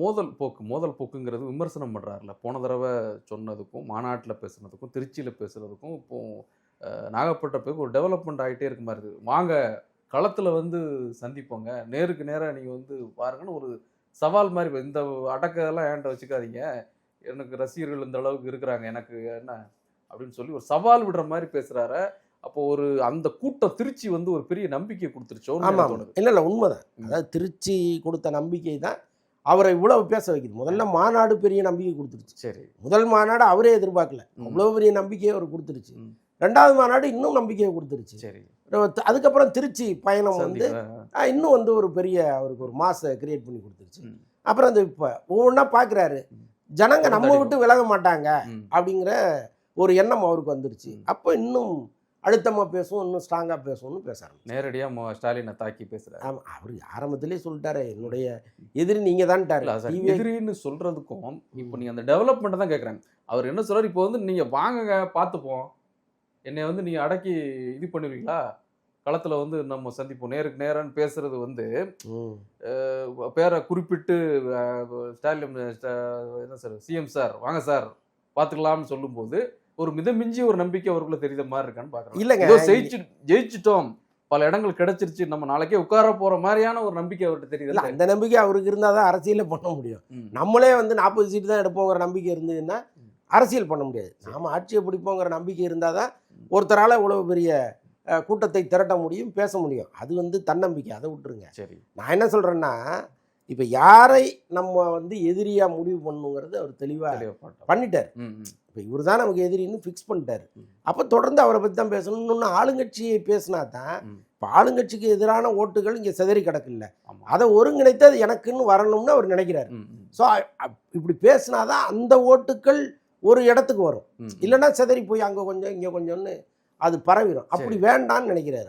மோதல் போக்குங்கிறது விமர்சனம் பண்றாருல. போன தடவை சொன்னதுக்கும், மாநாட்டுல பேசுனதுக்கும், திருச்சியில பேசுறதுக்கும், இப்போ நாகப்பட்டினத்துக்கு ஒரு டெவலப்மெண்ட் ஆயிட்டே இருக்க மாதிரி இருக்கு. வாங்க களத்துல வந்து சந்திப்போங்க. நேருக்கு நேரா நீங்க வந்து பாருங்கன்னு ஒரு சவால் மாதிரி இந்த அடக்கெல்லாம் என்கிட்ட வச்சுக்காதீங்க. எனக்கு ரசிகர்கள் இந்த அளவுக்கு இருக்கிறாங்க. எனக்கு என்ன அப்படின்னு சொல்லி ஒரு சவால் விடுற மாதிரி பேசுறாரு. அப்போ ஒரு அந்த கூட்டம் திருச்சி வந்து ஒரு பெரிய நம்பிக்கை கொடுத்துருச்சோன்னு ஆமா எனக்கு தோணுது. இல்ல உண்மைதான். அதாவது திருச்சி கொடுத்த நம்பிக்கை தான் அவரை இவ்வளவு பேச வைக்குது. முதல்ல மாநாடு பெரிய நம்பிக்கை கொடுத்துருச்சு. சரி. முதல் மாநாடு அவரே எதிர்பார்க்கல, அவ்வளவு பெரிய நம்பிக்கையை அவர் கொடுத்துருச்சு. ரெண்டாவது மாநாடு இன்னும் நம்பிக்கையை கொடுத்துருச்சு. சரி. அதுக்கப்புறம் திருச்சி பயணம் வந்து இன்னும் வந்து ஒரு பெரிய அவருக்கு ஒரு மாசை கிரியேட் பண்ணி கொடுத்துருச்சு. அப்புறம் அந்த இப்போ ஒவ்வொன்றா பார்க்குறாரு, ஜனங்க நம்ம விட்டு விலக மாட்டாங்க அப்படிங்கிற ஒரு எண்ணம் அவருக்கு வந்துருச்சு. அப்போ இன்னும் அழுத்தமாக பேசுவோம், இன்னும் ஸ்ட்ராங்காக பேசுவோம்னு பேச ஆரம்பிச்சு. நேரடியாக ஸ்டாலினை தாக்கி பேசுகிறார். ஆமாம், அவர் ஆரம்பத்திலே சொல்லிட்டாரு, என்னுடைய எதிரி நீங்கள் தான்ட்டாரு. எதிரின்னு சொல்கிறதுக்கும் இப்போ நீங்கள் அந்த டெவலப்மெண்ட்டை தான் கேட்குறாங்க. அவர் என்ன சொல்கிறார், இப்போ வந்து நீங்கள் வாங்க பார்த்துப்போம், என்னை வந்து நீங்கள் அடக்கி இது பண்ணுவீங்களா, களத்தில் வந்து நம்ம சந்திப்போம், நேருக்கு நேரான்னு பேசுறது வந்து பேரை குறிப்பிட்டு ஸ்டாலின் என்ன சார் சிஎம் சார் வாங்க சார் பார்த்துக்கலாம்னு சொல்லும்போது ஒரு மிதமிஞ்சி ஒரு நம்பிக்கை அவருக்குள்ள தெரியுத மாதிரி இருக்கான்னு பார்க்குறேன். இல்லைங்க, ஜெயிச்சிட்டோம், பல இடங்கள் கிடைச்சிருச்சு, நம்ம நாளைக்கே உட்கார போற மாதிரியான ஒரு நம்பிக்கை அவர்கிட்ட தெரியுது. அந்த நம்பிக்கை அவருக்கு இருந்தால் தான் அரசியலே பண்ண முடியும். நம்மளே வந்து 40 சீட்டு தான் எடுப்போங்கிற நம்பிக்கை இருந்ததுன்னா அரசியல் பண்ண முடியாது. நாம ஆட்சியை பிடிப்போங்கிற நம்பிக்கை இருந்தால் தான் ஒருத்தரால் இவ்வளவு பெரிய கூட்டத்தை திரட்ட முடியும், பேச முடியும். அது வந்து தன்னம்பிக்கை, அதை விட்டுருங்க. சரி, நான் என்ன சொல்கிறேன்னா, இப்போ யாரை நம்ம வந்து எதிரியாக முடிவு பண்ணுங்கிறது அவர் தெளிவாக பண்ணிட்டார். இப்போ இவர் தான் நமக்கு எதிரின்னு ஃபிக்ஸ் பண்ணிட்டார். அப்போ தொடர்ந்து அவரை பற்றி தான் பேசணும். இன்னொன்று ஆளுங்கட்சியை பேசினா தான் இப்போ ஆளுங்கட்சிக்கு எதிரான ஓட்டுகள் இங்கே சிதறி கிடக்குல்ல, அதை ஒருங்கிணைத்து அது எனக்குன்னு வரணும்னு அவர் நினைக்கிறார். ஸோ இப்படி பேசினாதான் அந்த ஓட்டுக்கள் ஒரு இடத்துக்கு வரும். இல்லைன்னா சிதறி போய் அங்கே கொஞ்சம் இங்கே கொஞ்சம்னு அது பரவிடும். அப்படி வேண்டான்னு நினைக்கிறாரு.